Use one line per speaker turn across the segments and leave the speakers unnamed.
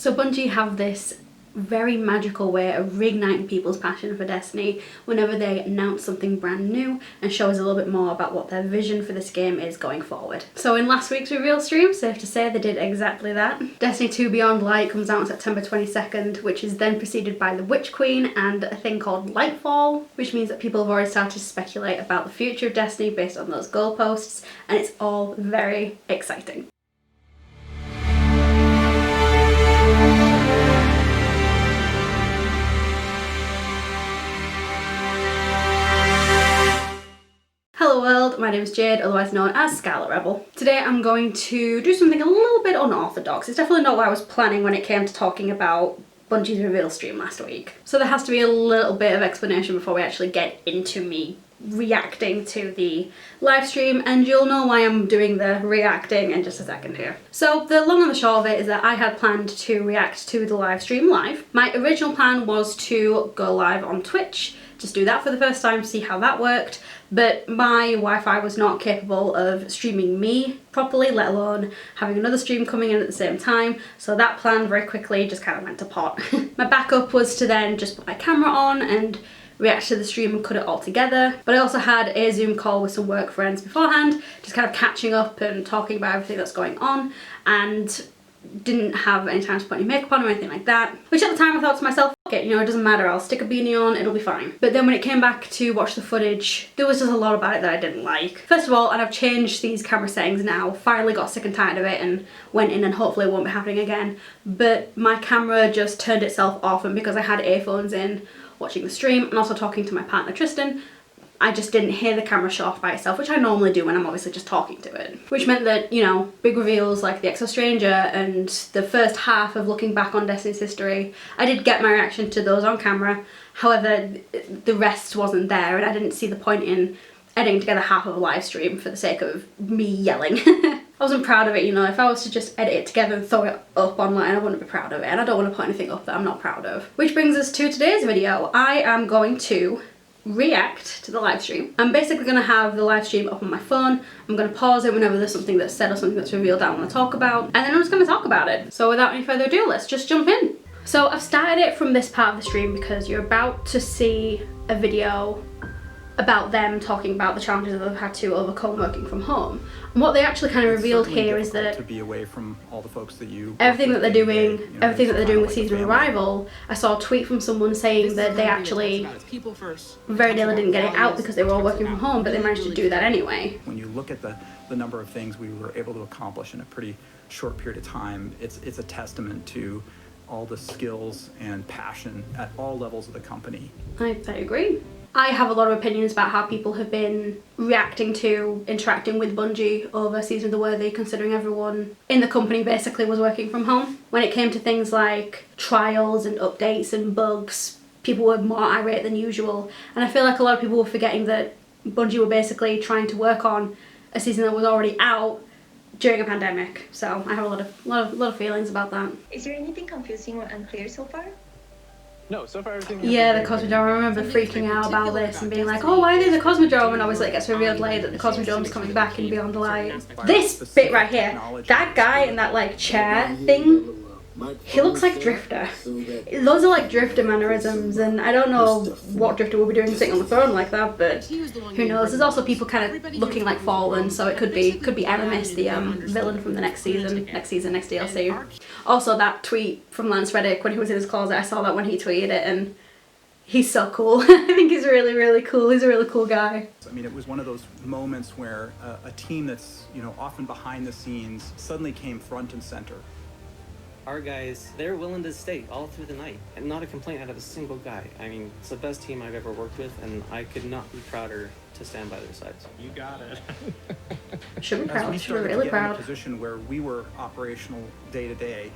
So Bungie have this very magical way of reigniting people's passion for Destiny whenever they announce something brand new and show us a little bit more about what their vision for this game is going forward. So in last week's reveal stream, safe to say they did exactly that. Destiny 2 Beyond Light comes out on September 22nd, which is then preceded by the Witch Queen and a thing called Lightfall, which means that people have already started to speculate about the future of Destiny based on those goalposts, and it's all very exciting. Hello world, my name is Jade, otherwise known as Scarlet Rebel. Today I'm going to do something a little bit unorthodox. It's definitely not what I was planning when it came to talking about Bungie's reveal stream last week. So there has to be a little bit of explanation before we actually get into me reacting to the live stream, and you'll know why I'm doing the reacting in just a second here. So the long and the short of it is that I had planned to react to the live stream live. My original plan was to go live on Twitch, just do that for the first time, see how that worked, but my Wi-Fi was not capable of streaming me properly, let alone having another stream coming in at the same time, so that plan very quickly just kind of went to pot. My backup was to then just put my camera on and react to the stream and cut it all together, but I also had a Zoom call with some work friends beforehand, just kind of catching up and talking about everything that's going on, and didn't have any time to put any makeup on or anything like that, which at the time I thought to myself, okay, you know, it doesn't matter, I'll stick a beanie on, it'll be fine. But then when it came back to watch the footage, there was just a lot about it that I didn't like. First of all, and I've changed these camera settings now, finally got sick and tired of it and went in, and hopefully it won't be happening again, but my camera just turned itself off, and because I had earphones in watching the stream and also talking to my partner Tristan, I just didn't hear the camera shut off by itself, which I normally do when I'm obviously just talking to it. Which meant that, you know, big reveals like the Exo Stranger and the first half of looking back on Destiny's history, I did get my reaction to those on camera. However, the rest wasn't there, and I didn't see the point in editing together half of a live stream for the sake of me yelling. I wasn't proud of it, you know. If I was to just edit it together and throw it up online, I wouldn't be proud of it, and I don't want to put anything up that I'm not proud of. Which brings us to today's video. I am going to react to the live stream. I'm basically going to have the live stream up on my phone. I'm going to pause it whenever there's something that's said or something that's revealed that I want to talk about, and then I'm just going to talk about it. So without any further ado, let's just jump in. So I've started it from this part of the stream because you're about to see a video about them talking about the challenges that they've had to overcome working from home. And what they actually kind of revealed here is that
to be away from all the folks that you
everything that they're doing, everything that they're doing with Season of Arrival, I saw a tweet from someone saying that they actually very nearly didn't get it out because they were all working from home, but they managed to do that anyway.
When you look at the number of things we were able to accomplish in a pretty short period of time, it's a testament to all the skills and passion at all levels of the company.
I agree. I have a lot of opinions about how people have been reacting to interacting with Bungie over Season of the Worthy, considering everyone in the company basically was working from home. When it came to things like trials and updates and bugs, people were more irate than usual, and I feel like a lot of people were forgetting that Bungie were basically trying to work on a season that was already out during a pandemic. So I have a lot of feelings about that.
Is there anything confusing or unclear so far?
No, so far everything.
Yeah, the Cosmodrome. I remember freaking out about this and being like, oh, why is there a Cosmodrome? And obviously it gets revealed later that the Cosmodrome's coming back in Beyond Light. This bit right here, that guy in that like chair thing, he looks like Drifter. Those are like Drifter mannerisms, and I don't know what Drifter will be doing sitting on the throne like that, but who knows. There's also people kind of looking like Fallen, so it could be Aramis, the villain from the next DLC. Also that tweet from Lance Reddick when he was in his closet, I saw that when he tweeted it, and he's so cool. I think he's really cool. He's a really cool guy.
I mean, it was one of those moments where a team that's, you know, often behind the scenes suddenly came front and center.
Our guys, they're willing to stay all through the night, and not a complaint out of a single guy. I mean, it's the best team I've ever worked with, and I could not be prouder to stand by their sides.
You got it.
Should be proud.
As we
Should be
started
really
to get in
proud.
a position where we were operational day to day,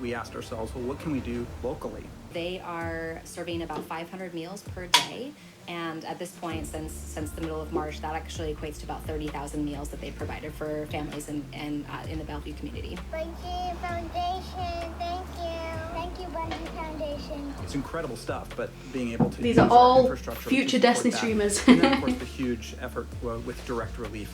we asked ourselves, well, what can we do locally?
They are serving about 500 meals per day, and at this point, since the middle of March, that actually equates to about 30,000 meals that they've provided for families in the Bellevue community.
Bungie Foundation, thank you. Thank you, Bungie Foundation.
It's incredible stuff, but being able to
These
use
are
our
all
infrastructure to
future
support
Destiny
that.
streamers.
And then, of course, the huge effort with direct relief.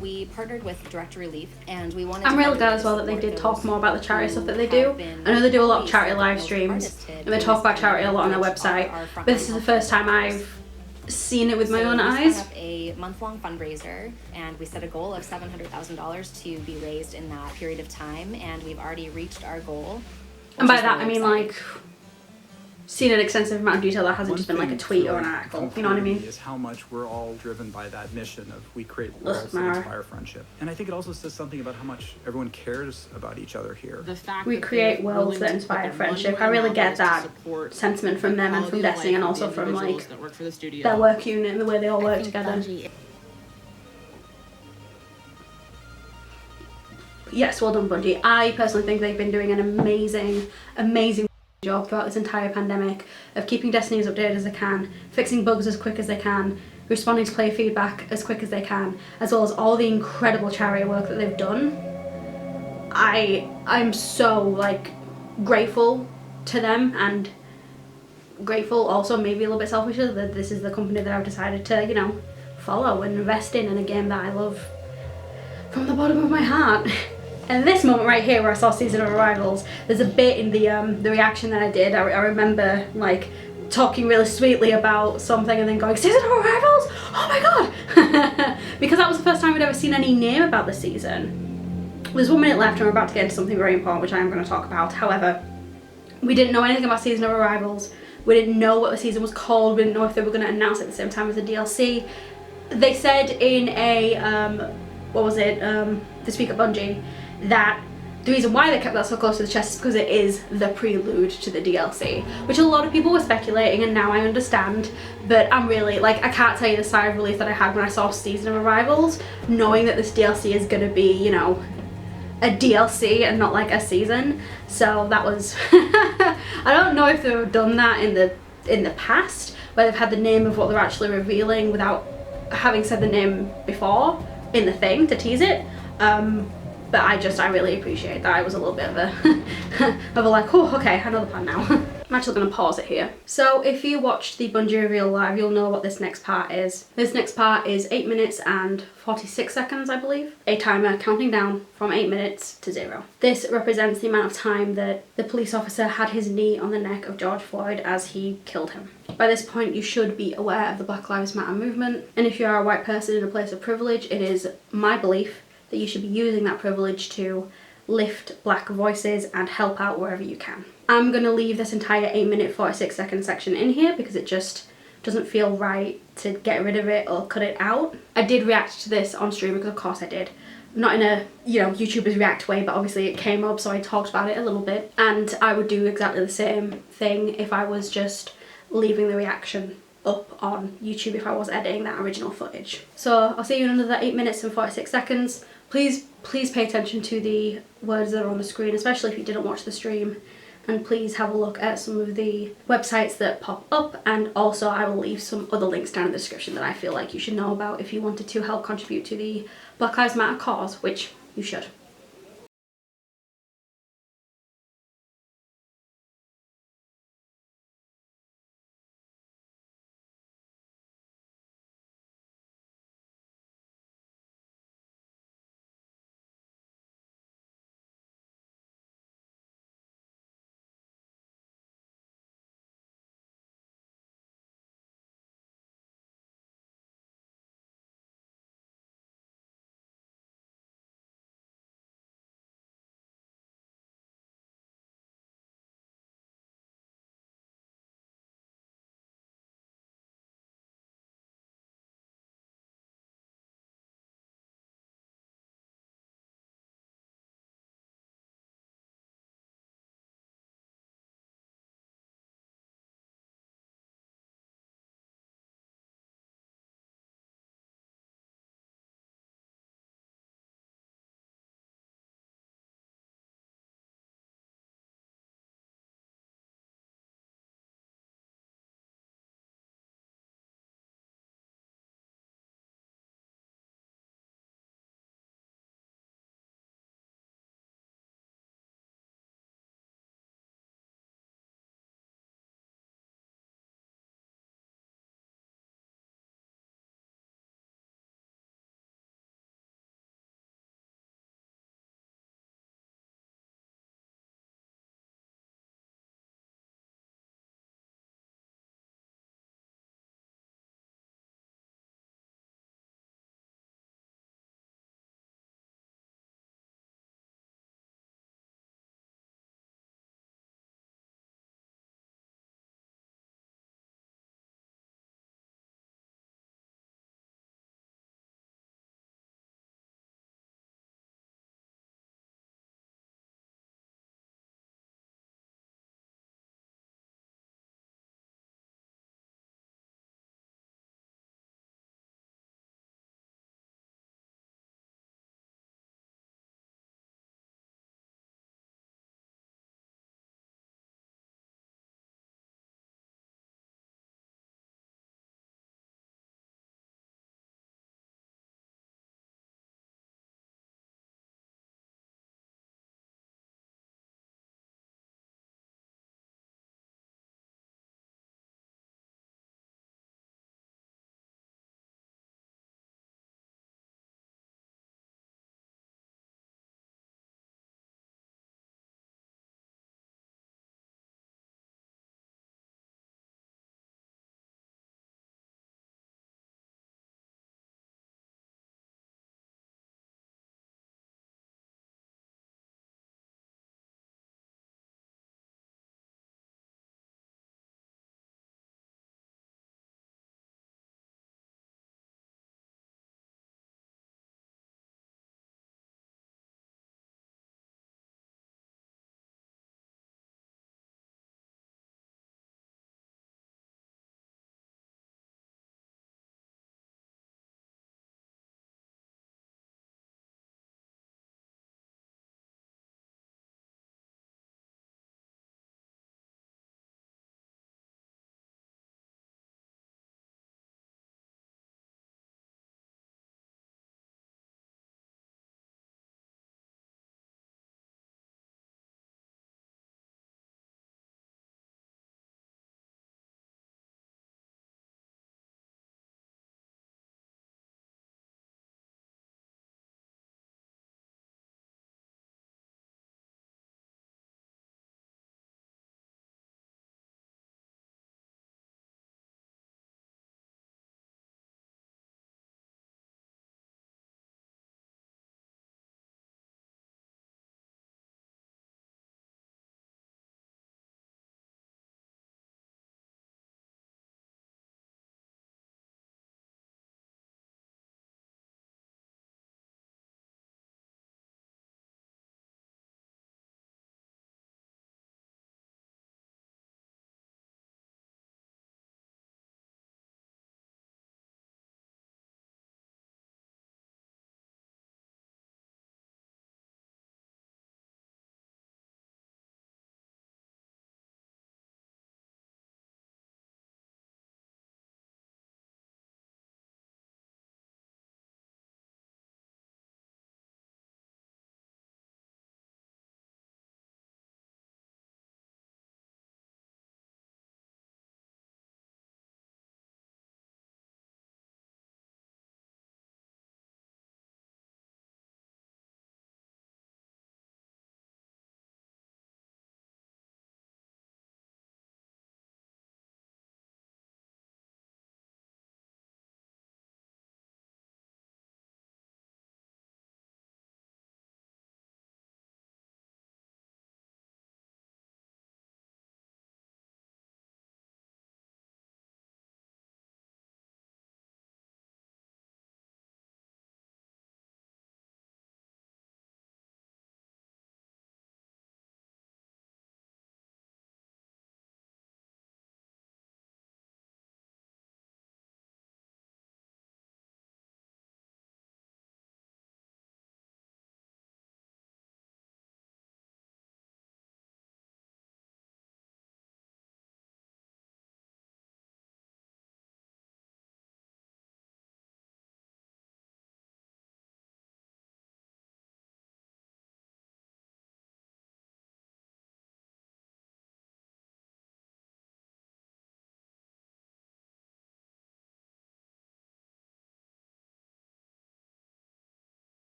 We partnered with Direct Relief, and we wanted.
I'm
to
really
find
glad
a
as well that they
support
did talk
those
more about the charity
who
stuff that they
have
do.
been
I know they do a lot of
always
charity
the
live
most
streams,
hardest hit
and they
during
talk
this
about charity a lot on their
pandemic, which
website.
are our
But
frontline
this is the first time
healthcare
I've seen it with my
so
own
we
eyes.
set up a month-long fundraiser, and we set a goal of $700,000 to be raised in that period of time, and we've already reached our goal.
And by
which is
that
really
I mean
exciting.
like seen an extensive amount of detail that hasn't
One
just been like a
thing
tweet
to
or an
really
article.
come
You know what I
clear to
mean?
me is how much we're all driven by that mission of we create worlds that
Mara.
inspire friendship. And I think it also says something about how much everyone cares about each other here.
The fact
We
that
create
they're
worlds
willing
that
to put
inspire
their
friendship.
money
I
where
really
their
get
mouth is
that
to support
sentiment from
the
them and from
quality of
Destiny and
life of
also
the
from
individuals
like
that work for the studio.
their work unit and the way they all
I
work
think
together.
Bungie
Yes, well done, Bungie. I personally think they've been doing an amazing job throughout this entire pandemic of keeping Destiny as updated as they can, fixing bugs as quick as they can, responding to player feedback as quick as they can, as well as all the incredible charity work that they've done. I'm so like grateful to them, and grateful also maybe a little bit selfish that this is the company that I've decided to, you know, follow and invest in a game that I love from the bottom of my heart. And this moment right here where I saw Season of Arrivals, there's a bit in the reaction that I did. I remember like talking really sweetly about something and then going, Season of Arrivals? Oh my god! Because that was the first time we'd ever seen any name about the season. There's 1 minute left and we're about to get into something very important which I am going to talk about. However, we didn't know anything about Season of Arrivals. We didn't know what the season was called. We didn't know if they were going to announce it at the same time as the DLC. They said in a, This Week at Bungie, that the reason why they kept that so close to the chest is because it is the prelude to the DLC, which a lot of people were speculating, and now I understand. But I'm really, like, I can't tell you the sigh of relief that I had when I saw Season of Arrivals, knowing that this DLC is going to be, you know, a DLC and not like a season. So that was I don't know if they've done that in the past, where they've had the name of what they're actually revealing without having said the name before in the thing to tease it. But I really appreciate that. I was a little bit of a like, oh, okay, I know the plan now. I'm actually going to pause it here. So if you watched the Bungie reveal live, you'll know what this next part is. This next part is 8 minutes and 46 seconds, I believe. A timer counting down from 8 minutes to 0. This represents the amount of time that the police officer had his knee on the neck of George Floyd as he killed him. By this point, you should be aware of the Black Lives Matter movement. And if you are a white person in a place of privilege, it is my belief that you should be using that privilege to lift black voices and help out wherever you can. I'm going to leave this entire 8 minute 46 second section in here because it just doesn't feel right to get rid of it or cut it out. I did react to this on stream because of course I did. Not in a, you know, YouTubers react way, but obviously it came up so I talked about it a little bit. And I would do exactly the same thing if I was just leaving the reaction up on YouTube if I was editing that original footage. So I'll see you in another 8 minutes and 46 seconds. Please pay attention to the words that are on the screen, especially if you didn't watch the stream. And please have a look at some of the websites that pop up, and also I will leave some other links down in the description that I feel like you should know about if you wanted to help contribute to the Black Lives Matter cause, which you should.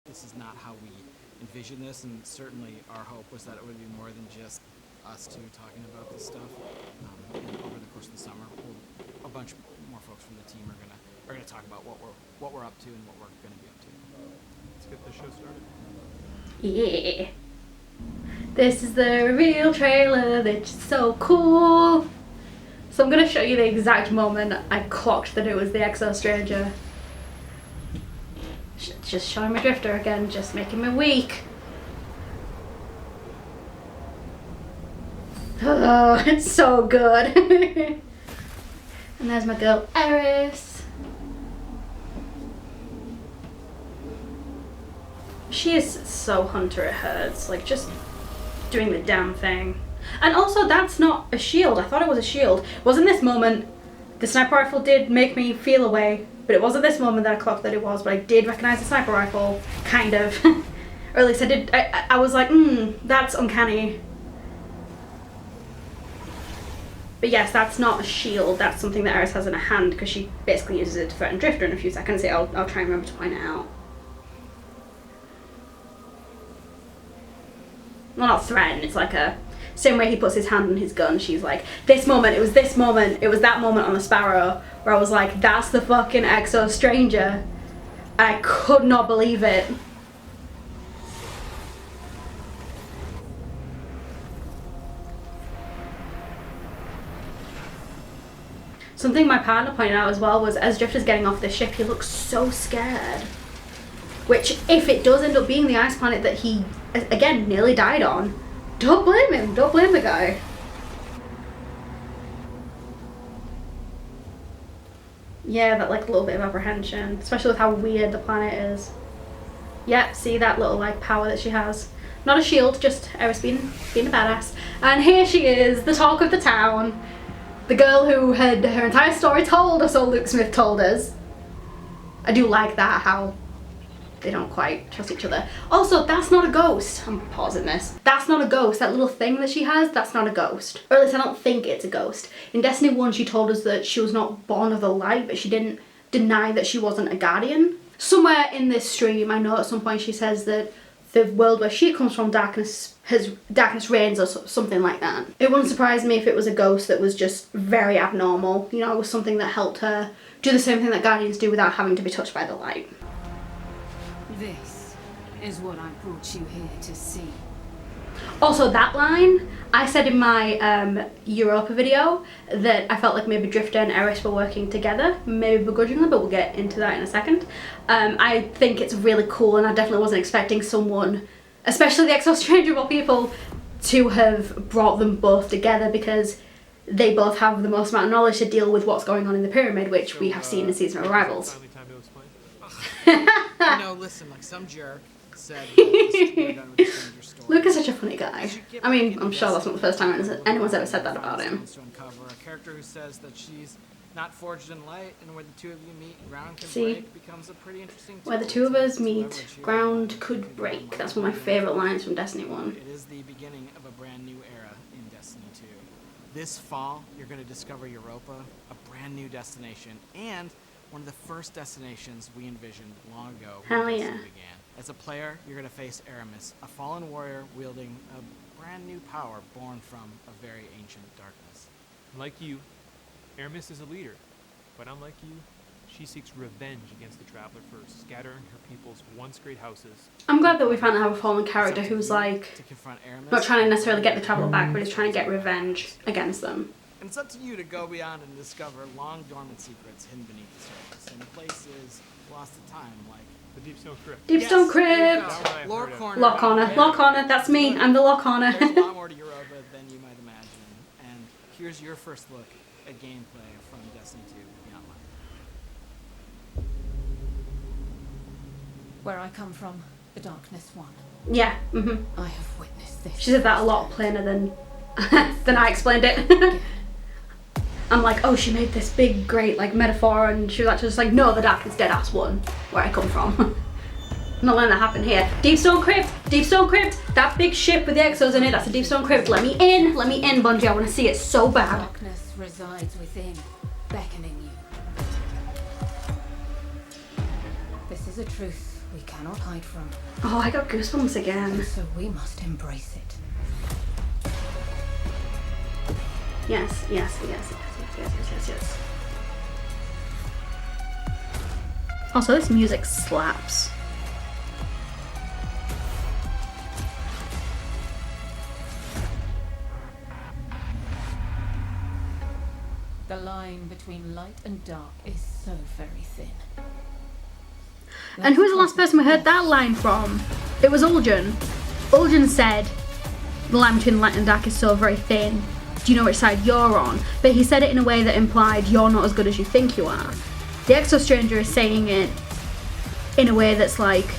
this is not how we envision this, and certainly our hope was that it would be more than just us two talking about this stuff. And over the course of the summer, a bunch more folks from the team are gonna talk about what we're up to and what we're gonna be up to.
Let's get the show started.
Yeah. This is the reveal trailer, that's so cool. So I'm going to show you the exact moment I clocked that it was the Exo Stranger. Just showing my drifter again, just making me weak. Oh, it's so good. And there's my girl Eris. She is so Hunter it hurts, like just doing the damn thing. And also that's not a shield, I thought it was a shield. It wasn't this moment. The sniper rifle did make me feel away, but it wasn't this moment that I clocked that it was, but I did recognize the sniper rifle, kind of. Or at least I did, I was like, that's uncanny. But yes, that's not a shield, that's something that Eris has in her hand because she basically uses it to threaten Drifter in a few seconds. I'll try and remember to point it out. Well, not threaten, it's like a same way he puts his hand on his gun. She's like, this moment, it was this moment, it was that moment on the Sparrow where I was like, that's the fucking Exo Stranger. I could not believe it. Something my partner pointed out as well was as Drifter's getting off the ship, he looks so scared. Which, if it does end up being the ice planet that he, again, nearly died on, don't blame him, don't blame the guy. Yeah, that like little bit of apprehension, especially with how weird the planet is. Yep, see that little like power that she has. Not a shield, just Eris being a badass. And here she is, the talk of the town. The girl who had her entire story told us, or Luke Smith told us. I do like that, how they don't quite trust each other. Also, that's not a ghost. I'm pausing this. That's not a ghost. That little thing that she has, that's not a ghost. Or at least I don't think it's a ghost. In Destiny 1, she told us that she was not born of the light, but she didn't deny that she wasn't a guardian. Somewhere in this stream, I know at some point she says that the world where she comes from, darkness reigns or something like that. It wouldn't surprise me if it was a ghost that was just very abnormal. You know, it was something that helped her do the same thing that guardians do without having to be touched by the light.
This is what I brought you here to see.
Also, that line, I said in my Europa video that I felt like maybe Drifter and Eris were working together, maybe begrudgingly, but we'll get into that in a second. I think it's really cool, and I definitely wasn't expecting someone, especially the Exo Stranger of all people, to have brought them both together, because they both have the most amount of knowledge to deal with what's going on in the pyramid, which we have seen in Season of Arrivals.
Finally time to explain.
You know, listen, like some jerk said, we're done with the Stranger story.
Luke is such a funny guy. I mean, I'm sure that's not the first time anyone's ever said that about him.
To uncover a character who says that she's not forged in light, and where the two of you meet, ground can
See?
break, becomes a pretty interesting.
Where the two of us meet, ground could break. That's one of my favourite lines from Destiny 1.
It is the beginning of a brand new era in Destiny 2. This fall, you're going to discover Europa, a brand new destination, and one of the first destinations we envisioned long ago when
Hell
Destiny
yeah.
began. As a player, you're going to face Aramis, a fallen warrior wielding a brand new power born from a very ancient darkness.
Like you, Aramis is a leader, but unlike you, she seeks revenge against the Traveler for scattering her people's once great houses.
I'm glad that we finally have a fallen character who's like,
To confront Aramis,
not trying to necessarily get the Traveler back, but is trying to get revenge against them.
and it's up to you to go beyond and discover long dormant secrets hidden beneath the surface, in places lost to time, like
The Deep Stone Crypt.
Deep Stone
Yes, there you
Crypt!
go.
That one I've
Lore
heard of.
corner.
Lock Honor, Lock Honor, that's me, I'm the Lock Honor.
There's a lot more to Europa than you might imagine, and here's your first look at gameplay from Destiny 2 Beyond Light.
Where I come from, the Darkness One.
Yeah,
I have witnessed this.
She said that a lot plainer than I explained it. I'm like, oh, she made this big, great, like, metaphor, and she was actually just like, no, the Darkness Deadass One, where I come from. I'm not letting that happen here. Deep Stone Crypt, that big ship with the Exos in it, that's a Deep Stone Crypt. Let me in, Bungie, I want to see it so bad.
Darkness resides within, beckoning you. This is a truth we cannot cannot hide from.
Oh, I got goosebumps again.
So we must embrace it.
Yes, yes, yes, yes, yes, yes, yes, yes, yes. Also, this music slaps.
The line between light and dark is so very thin.
And who was the last person we heard that line from? It was Uljan. Uljan said, the line between light and dark is so very thin. Do you know which side you're on? But he said it in a way that implied you're not as good as you think you are. The Exo Stranger is saying it in a way that's like,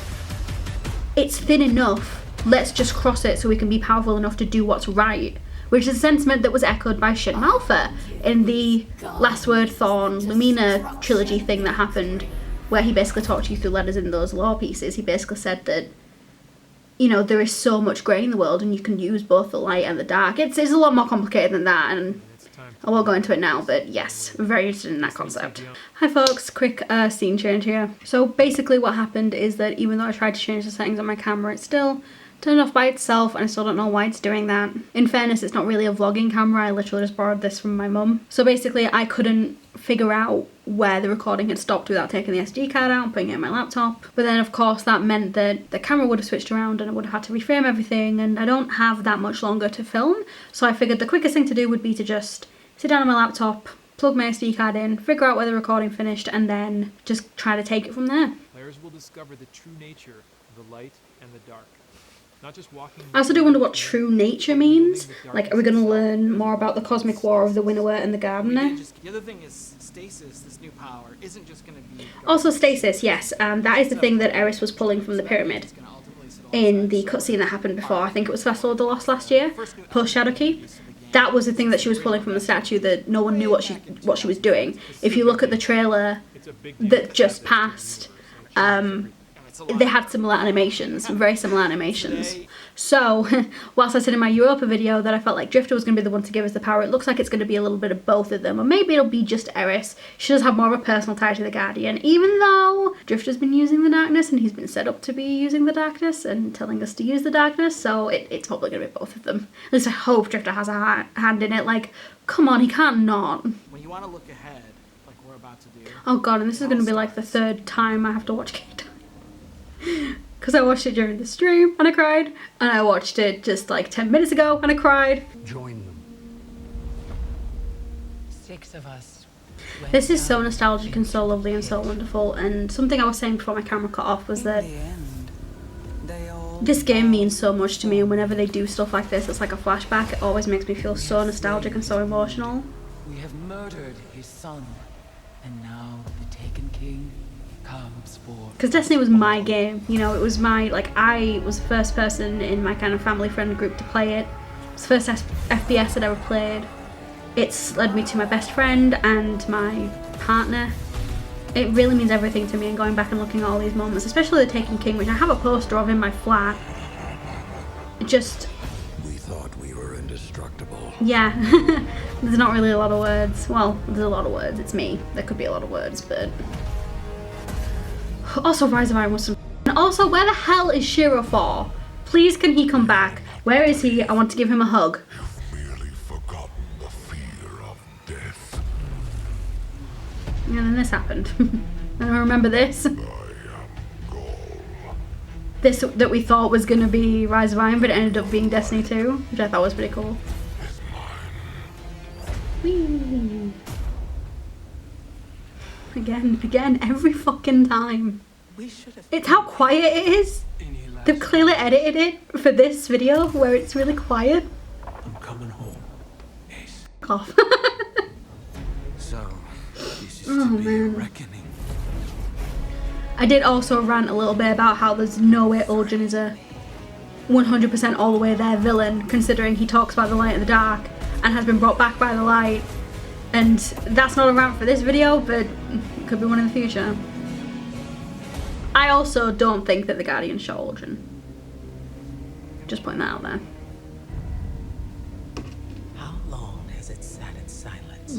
it's thin enough, let's just cross it so we can be powerful enough to do what's right. Which is a sentiment that was echoed by Shin Malfa in the Last Word Thorn Lumina trilogy thing that happened, where he basically talked you through letters in those lore pieces. He basically said that, you know, there is so much grey in the world and you can use both the light and the dark. It's a lot more complicated than that, and I won't go into it now, but yes, I'm very interested in that concept. Hi folks, quick scene change here. So basically what happened is that even though I tried to change the settings on my camera, it still turned off by itself, and I still don't know why it's doing that. In fairness, it's not really a vlogging camera, I literally just borrowed this from my mum. So basically I couldn't figure out where the recording had stopped without taking the SD card out and putting it in my laptop. But then of course that meant that the camera would have switched around and I would have had to reframe everything, and I don't have that much longer to film, so I figured the quickest thing to do would be to just sit down on my laptop, plug my SD card in, figure out where the recording finished, and then just try to take it from there.
Players will discover the true nature of the light and the dark. Not just walking.
I also do wonder what true nature means. Like, are we going to learn more about the cosmic war of the Winnower and the Gardener?
The other thing is stasis, this new power, isn't just going to be...
Also stasis, yes. That is the thing that Eris was pulling from the pyramid in the cutscene that happened before. I think it was Festival of the Lost last year, post Shadowkeep. That was the thing that she was pulling from the statue that no one knew what she was doing. If you look at the trailer that just passed, they had similar animations, very similar animations. So, whilst I said in my Europa video that I felt like Drifter was going to be the one to give us the power, it looks like it's going to be a little bit of both of them, or maybe it'll be just Eris. She does have more of a personal tie to the Guardian, even though Drifter's been using the darkness and he's been set up to be using the darkness and telling us to use the darkness, so it's probably going to be both of them. At least I hope Drifter has a hand in it. Like, come on, he can't not.
When you want to look ahead, like we're about to do...
Oh god, and this is going to be like the third time I have to watch K-Time. Because I watched it during the stream and I cried, and I watched it just like 10 minutes ago and I cried.
Join them. 6 of us.
This is so nostalgic and so lovely and so wonderful, and something I was saying before my camera cut off was that this game means so much to me, and whenever they do stuff like this, it's like a flashback. It always makes me feel so nostalgic and so emotional.
We have murdered his son, and now the Taken King comes for...
Because Destiny was my game, you know, it was my, like, I was the first person in my kind of family friend group to play it. It was the first FPS I'd ever played. It's led me to my best friend and my partner. It really means everything to me, and going back and looking at all these moments, especially the Taken King, which I have a poster of in my flat. It just...
We thought we were indestructible.
Yeah, there's not really a lot of words. Well, there's a lot of words, it's me. There could be a lot of words, but... Also, Rise of Iron was some... And also, where the hell is Shiro for? Please, can he come back? Where is he? I want to give him a hug.
You've merely forgotten the fear of death.
And then this happened. And I remember this.
I am Gaul.
This that we thought was going to be Rise of Iron, but it ended up being Destiny 2, which I thought was pretty cool.
Is mine.
Whee! Again, every fucking time. It's how quiet it is. They've clearly edited it for this video where it's really quiet.
I'm coming home. Ace.
Cough.
So, this is to be a reckoning.
I did also rant a little bit about how there's no way Uljan is a 100% all the way there villain, considering he talks about the light and the dark and has been brought back by the light. And that's not a rant for this video, but it could be one in the future. I also don't think that the Guardian shot Uljan. Just putting that out there.
How long has it sat in silence?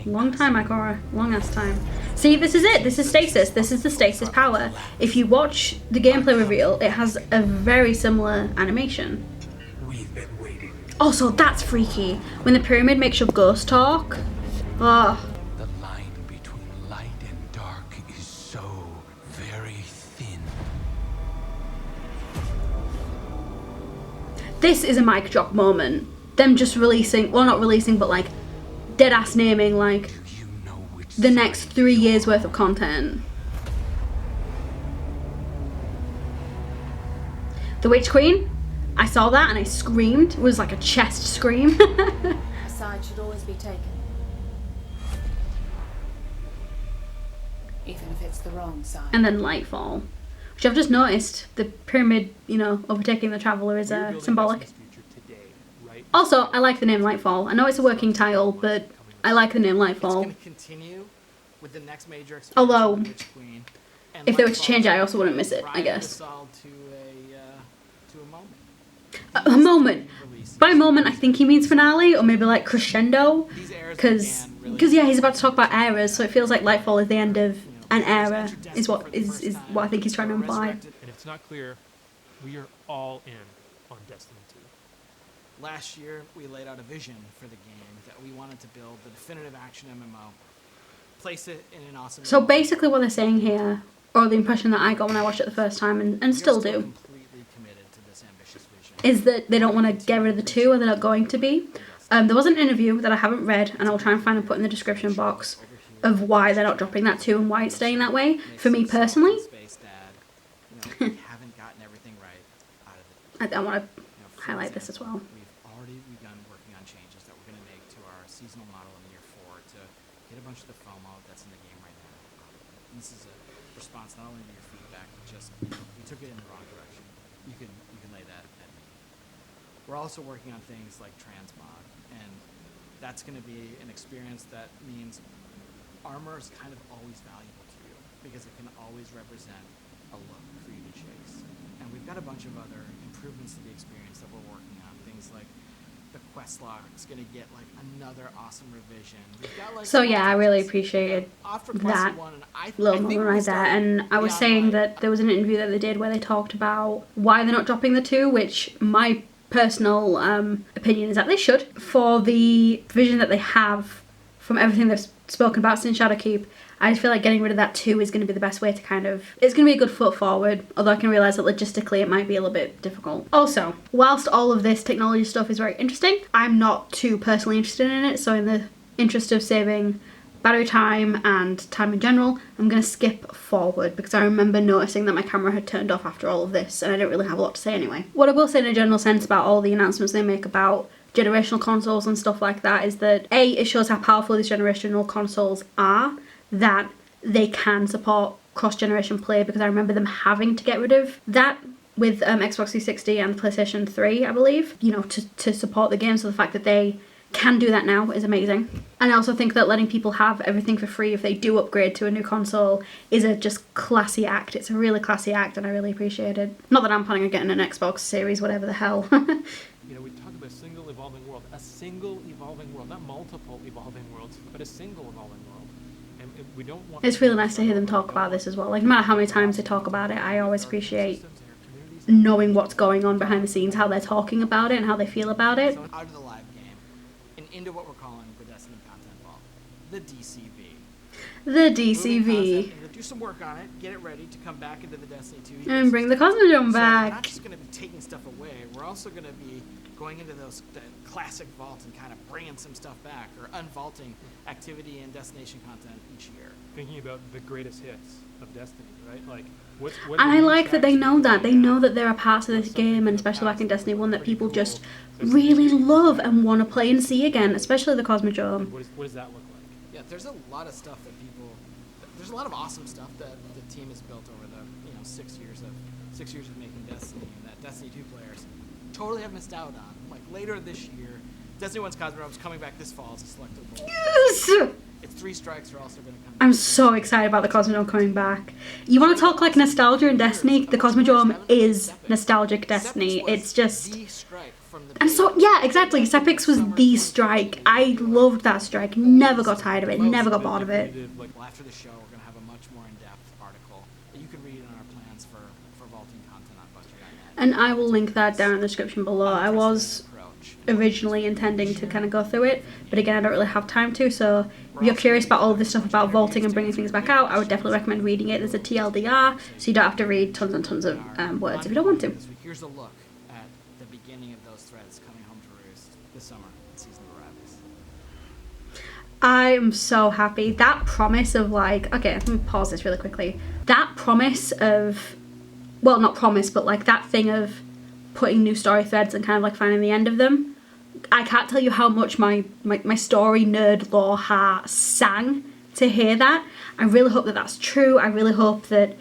Long time, Ikora. Long ass time. See, this is it. This is stasis. This is the stasis power. If you watch the gameplay reveal, it has a very similar animation. Also, that's freaky. When the pyramid makes your ghost talk. Oh.
The line between light and dark is so very thin.
This is a mic drop moment. Them just releasing, well, not releasing, but like dead ass naming like the next 3 years worth of content. The Witch Queen, I saw that and I screamed. It was like a chest scream.
A side should always be taken. Even if it's the wrong side.
And then Lightfall, which I've just noticed, the pyramid, you know, overtaking the Traveler is symbolic. Also, I like the name Lightfall. I know it's a working title, but I like the name Lightfall.
It's going to continue with the next major expansion,
Although,
Witch Queen, and
if they were to
Lightfall
change it, I also wouldn't miss it, I
ride
guess.
us all to a moment.
A moment. By moment, I think he means finale, or maybe like crescendo. Because yeah, he's about to talk about eras, so it feels like Lightfall is the end of an era, is what I think he's trying to imply.
And if it's not clear, we are all in on Destiny 2.
Last year, we laid out a vision for the game that we wanted to build the definitive action MMO, place it in an awesome.
So basically, what they're saying here, or the impression that I got when I watched it the first time, and still do,
completely committed to this ambitious vision.
is that they don't want to get rid of the 2, or they're not going to be. There was an interview that I haven't read, and I'll try and find and put in the description box of why they're not dropping that 2 and why it's staying that way. For me personally,
We haven't gotten everything right out of it.
I want to highlight this as well.
We've already begun working on changes that we're going to make to our seasonal model in year 4 to get a bunch of the FOMO that's in the game right now. And this is a response not only to your feedback, but just we took it in the wrong direction. You can lay that at me. We're also working on things like transmog, and that's going to be an experience that means armor is kind of always valuable to you because it can always represent a look for you to chase. And we've got a bunch of other improvements to the experience that we're working on. Things like the quest log's going to get like another awesome revision. We've got, like,
So yeah, I really appreciated that little moment right there. And I was saying that there was an interview that they did where they talked about why they're not dropping the 2, which my personal opinion is that they should. For the vision that they have from everything they've spoken about since Shadowkeep, I just feel like getting rid of that 2 is going to be the best way to kind of... It's going to be a good foot forward, although I can realise that logistically it might be a little bit difficult. Also, whilst all of this technology stuff is very interesting, I'm not too personally interested in it, so in the interest of saving battery time and time in general, I'm going to skip forward because I remember noticing that my camera had turned off after all of this and I didn't really have a lot to say anyway. What I will say in a general sense about all the announcements they make about generational consoles and stuff like that is that A, it shows how powerful these generational consoles are, that they can support cross-generation play, because I remember them having to get rid of that with Xbox 360 and PlayStation 3, I believe, you know, to support the game. So the fact that they can do that now is amazing. And I also think that letting people have everything for free if they do upgrade to a new console is a just classy act. It's a really classy act and I really appreciate it. Not that I'm planning on getting an Xbox Series, whatever the hell.
You know, we talk about a single evolving world, not multiple evolving worlds, but a single evolving world. And we don't want...
It's really nice to hear them talk about this as well. Like, no matter how many times they talk about it, I always appreciate knowing what's going on behind the scenes, how they're talking about it and how they feel about it.
So out of the live game and into what we're calling the Destiny Content Vault, the DCV.
The DCV.
Do some work on it, get it ready to come back into the Destiny 2
and bring the Cosmodrome back.
So we're not just going to be taking stuff away, we're also going to be going into the classic vaults and kind of bringing some stuff back, or unvaulting activity and destination content each year.
Thinking about the greatest hits of Destiny, right? Like, what
and I like that they know that. They know that there are parts of this game, and especially back in Destiny 1, that people just really love and want to play and see again, especially the Cosmodrome.
What does that look like?
Yeah, there's a lot of stuff that people... There's a lot of awesome stuff that the team has built over the 6 years of making Destiny, and that Destiny 2 players totally have missed out on. Like later this year, Destiny 1's Cosmodrome is coming back this fall as a selectable.
Yes!
Its 3 strikes are also going to come.
I'm so excited about the Cosmodrome coming back. You want to talk like nostalgia in Destiny? The Cosmodrome is nostalgic Destiny. It's just
from the
And so, yeah, exactly. Sepix was the strike. I loved that strike. Never got tired of it. Never got bored of it.
Well, after the show, we're going to have a much more in-depth article that you can read in our plans for vaulting content on Bungie.net.
And I will link that down in the description below. I was originally intending to kind of go through it, but again, I don't really have time to, so if you're curious about all of this stuff about vaulting and bringing things back out, I would definitely recommend reading it. There's a TLDR, so you don't have to read tons and tons of words if you don't want to.
Here's a look at the beginning of those threads coming home to roost this summer in Season of Arrivals.
I am so happy. That promise of like, okay, let me pause this really quickly. That promise of, well, not promise, but like that thing of putting new story threads and kind of like finding the end of them. I can't tell you how much my story nerd lore heart sang to hear that. I really hope that that's true. I really hope that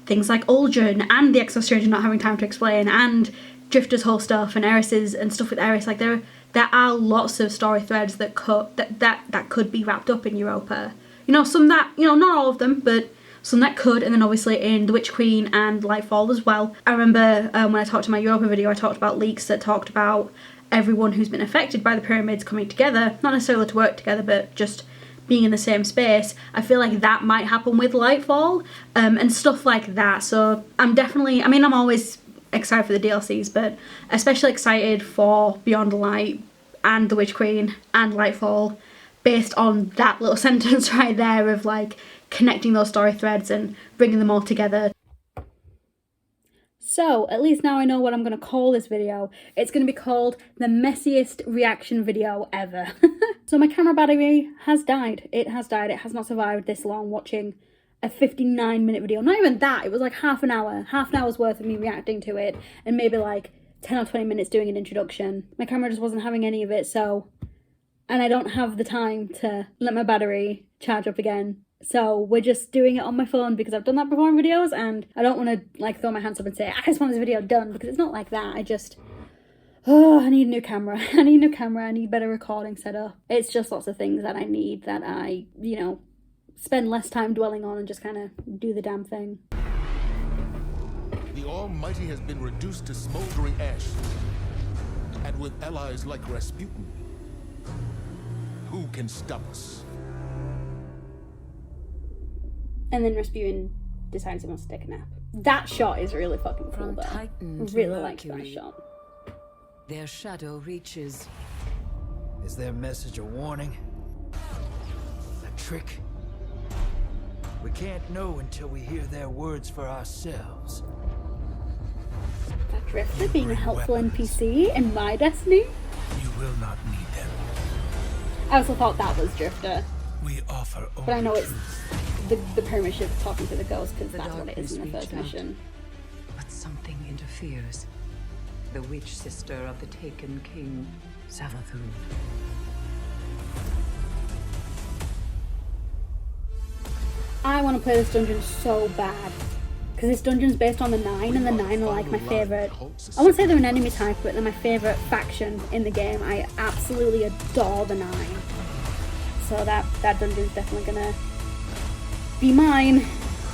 things like Uldren and the Exostranger not having time to explain and Drifter's whole stuff and Eris's and stuff with Eris, like there are lots of story threads that could be wrapped up in Europa. You know, some that, you know, not all of them, but some that could, and then obviously in The Witch Queen and Lightfall as well. I remember when I talked to my Europa video, I talked about leaks that talked about everyone who's been affected by the pyramids coming together, not necessarily to work together, but just being in the same space. I feel like that might happen with Lightfall and stuff like that. So I'm definitely, I mean, I'm always excited for the DLCs, but especially excited for Beyond Light and The Witch Queen and Lightfall, based on that little sentence right there of like connecting those story threads and bringing them all together. So, at least now I know what I'm going to call this video. It's going to be called the messiest reaction video ever. So my camera battery has died. It has died. It has not survived this long watching a 59-minute video. Not even that. It was like half an hour's worth of me reacting to it, and maybe like 10 or 20 minutes doing an introduction. My camera just wasn't having any of it, so... And I don't have the time to let my battery charge up again. So we're just doing it on my phone because I've done that before in videos, and I don't want to like throw my hands up and say, I just want this video done, because it's not like that. I just, I need a new camera. I need a new camera. I need better recording setup. It's just lots of things that I need that I, you know, spend less time dwelling on and just kind of do the damn thing.
The Almighty has been reduced to smoldering ash. And with allies like Rasputin, who can stop us?
And then Rasputin decides he wants to take a nap. That shot is really fucking cool though. I really like that shot.
Their shadow reaches.
Is their message a warning? A trick? We can't know until we hear their words for ourselves.
That Drifter being a helpful NPC in my Destiny?
You will not need them.
I also thought that was Drifter.
We offer only
but I know it's
truth.
the pyramid ship talking to the ghost, because that's what it is in the first mission.
But something interferes. The witch sister of the taken king, Savathun.
I want to play this dungeon so bad, because this dungeon's based on the 9, and the 9 are like my favourite. I wouldn't say they're an enemy type, but they're my favourite faction in the game. I absolutely adore the 9. So that dungeon's definitely gonna be mine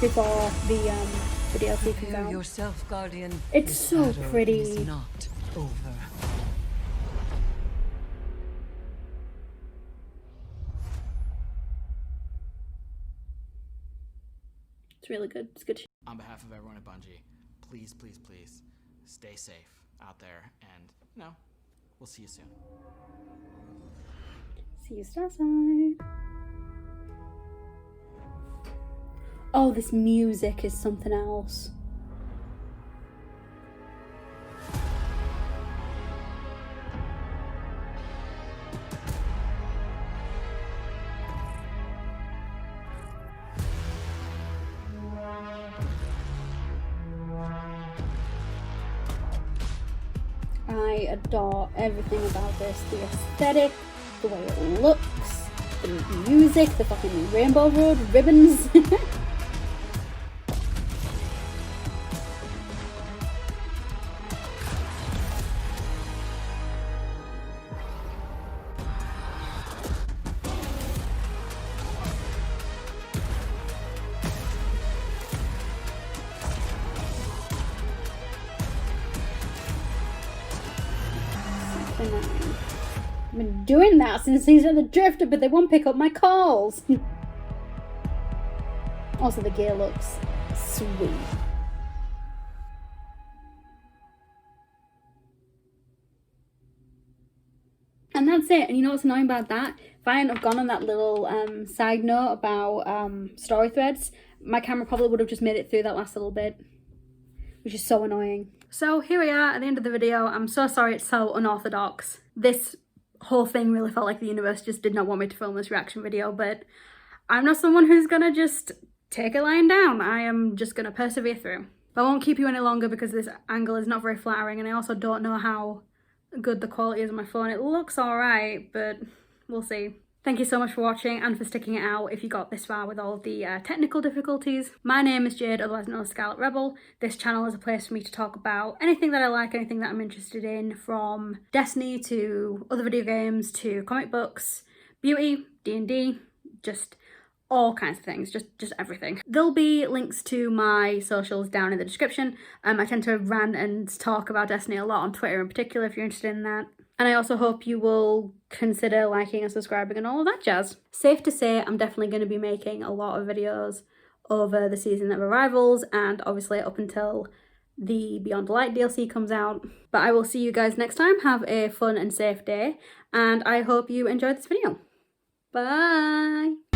before the DLC comes out.
Yourself, Guardian.
It's so pretty.
Is not over.
It's really good. It's good.
On behalf of everyone at Bungie, please, please, please, stay safe out there, and, you know, we'll see you soon.
See you Starside. Oh, this music is something else. I adore everything about this. The aesthetic, the way it looks, the music, the fucking Rainbow Road ribbons. 59. I've been doing that since Season of the Drifter, but they won't pick up my calls. Also, the gear looks sweet. And that's it. And you know what's annoying about that? If I hadn't have gone on that little side note about story threads, my camera probably would have just made it through that last little bit, which is so annoying. So here we are at the end of the video. I'm so sorry it's so unorthodox. This whole thing really felt like the universe just did not want me to film this reaction video, but I'm not someone who's gonna just take it lying down. I am just gonna persevere through. But I won't keep you any longer because this angle is not very flattering, and I also don't know how good the quality is on my phone. It looks alright, but we'll see. Thank you so much for watching and for sticking it out if you got this far with all of the technical difficulties. My name is Jade, otherwise known as Scarlet Rebel. This channel is a place for me to talk about anything that I like, anything that I'm interested in, from Destiny to other video games to comic books, beauty, D&D, just all kinds of things, just everything. There'll be links to my socials down in the description. I tend to rant and talk about Destiny a lot on Twitter in particular if you're interested in that. And I also hope you will consider liking and subscribing and all of that jazz. Safe to say I'm definitely going to be making a lot of videos over the season of Arrivals and obviously up until the Beyond Light DLC comes out. But I will see you guys next time. Have a fun and safe day, and I hope you enjoyed this video. Bye!